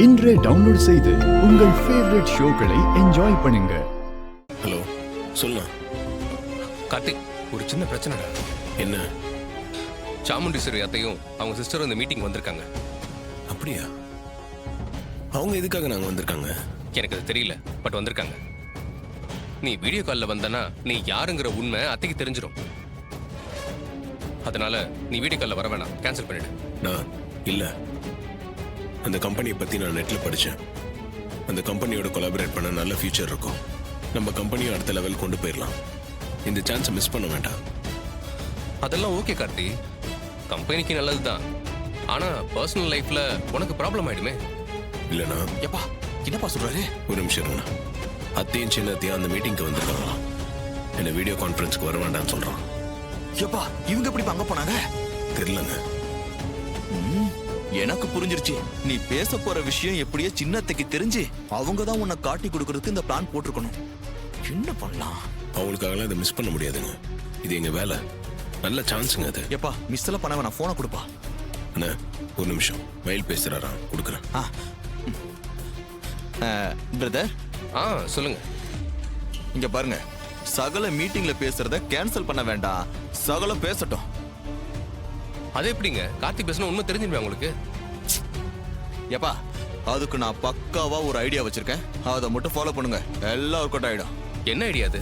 இன்றே டவுன்லோட் செய்து உங்கள் ஃபேவரட் ஷோக்களை என்ஜாய் பண்ணுங்க. ஹலோ, சொல்லுங்க. கார்த்திக், ஒரு சின்ன பிரச்சனைடா. என்ன? சாமுண்டீஸ்வரி அத்தையும் அவங்க சிஸ்டரும் இந்த மீட்டிங் வந்திருக்காங்க. அப்படியா? அவங்க எதுக்காக நாங்க வந்திருக்காங்க? எனக்கு அது தெரியல, பட் வந்திருக்காங்க. நீ வீடியோ காலில் வந்தனா நீ யாருங்கிற உண்மை அத்தைக்கு தெரிஞ்சிடும். அதனால நீ வீடியோ காலில் வர வேணாம், கேன்சல் பண்ணிடு. நான் இல்ல, அந்த கம்பெனியை பத்தி நான் நெட்ல படிச்சேன். அந்த கம்பெனியோட கொலாபரேட் பண்ண நல்ல ஃபியூச்சர் இருக்கும். நம்ம கம்பெனியை அடுத்த லெவல் கொண்டு போயிடலாம். இந்த சான்ஸை மிஸ் பண்ண வேண்டாம். அதெல்லாம் ஓகே கார்த்தி, கம்பெனிக்கு நல்லதுதான். ஆனா பர்சனல் லைஃப்ல உனக்கு ப்ராப்ளம் ஆயிடுமே. இல்லனா எப்பா என்னப்பா சொல்றாரு? ஒரு நிமிஷம் இருங்கண்ணா. அத்தையும் சின்ன அத்தையும் அந்த மீட்டிங்க்கு வந்திருக்காங்களாம். என்ன வீடியோ கான்ஃபரன்ஸ்க்கு வர வேண்டாம்னு சொல்றான். எப்பா இவங்க எப்படி அங்க போனாங்க? தெரியலங்க. எனக்கு புரிஞ்சிருச்சு. நீ பேச போற விஷயம் எப்படியே சின்னத்தைக்கு தெரிஞ்சு அவங்க தான் உன்னை காட்டி கொடுக்கறதுக்கு இந்த பிளான் போட்டிருக்கணும். என்ன பண்ணலாம்? அவங்களுக்காகலாம் இதை மிஸ் பண்ண முடியாதுங்க. இது எங்க வேலை. நல்ல சான்ஸுங்க அது. எப்பா மிஸ் எல்லாம் பண்ண வேணாம், போனை கொடுப்பா. அண்ணா ஒரு நிமிஷம், மயில் பேசுறாராம், கொடுக்குறேன். பிரதர், சொல்லுங்க. இங்க பாருங்க, சகல மீட்டிங்ல பேசுறத கேன்சல் பண்ண வேண்டாம், சகலம் பேசட்டும். அது எப்படிங்க? கார்த்திக் பேசினா உண்மை தெரிஞ்சிருமே உங்களுக்கு. எப்பா அதுக்கு நான் பக்காவா ஒரு ஐடியா வச்சிருக்கேன், அதை மட்டும் ஃபாலோ பண்ணுங்க, எல்லாம் ஒர்க் அவுட் ஆயிடும். என்ன ஐடியா அது?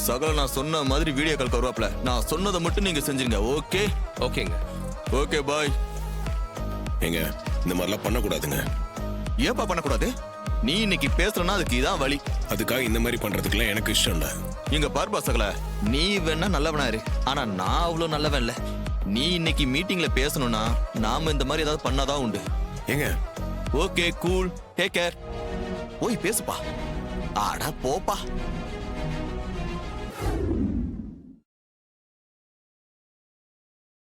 சகல நான் சொன்ன மாதிரி வீடியோ கால் வருவாப்ல, நான் சொன்னதை மட்டும் நீங்க செஞ்சுங்க. ஓகே? ஓகேங்க. Okay bye. ஏங்க, இந்த மாதிரிலாம் பண்ணக்கூடாதுங்க. ஏப்பா பண்ணக்கூடாது? நீ இன்னைக்கு பேசுறனா அதுக்கு இதான் வழி. அதுக்காக இந்த மாதிரி பண்றதுக்குலாம் எனக்கு இஷ்டம் இல்ல. இங்க பார்ப்பா சகல, நீ வேணா நல்லவனா இரு, ஆனா நான் அவ்வளவு நல்லவன் இல்ல. நீ இன்னைக்கு மீட்டிங்ல பேசணும்னா நாம இந்த மாதிரி ஏதாவது பண்ணாதான் உண்டு. ஏங்க, ஓகே கூல், டேக் கேர். போய் பேசுப்பா. ஆடா போப்பா.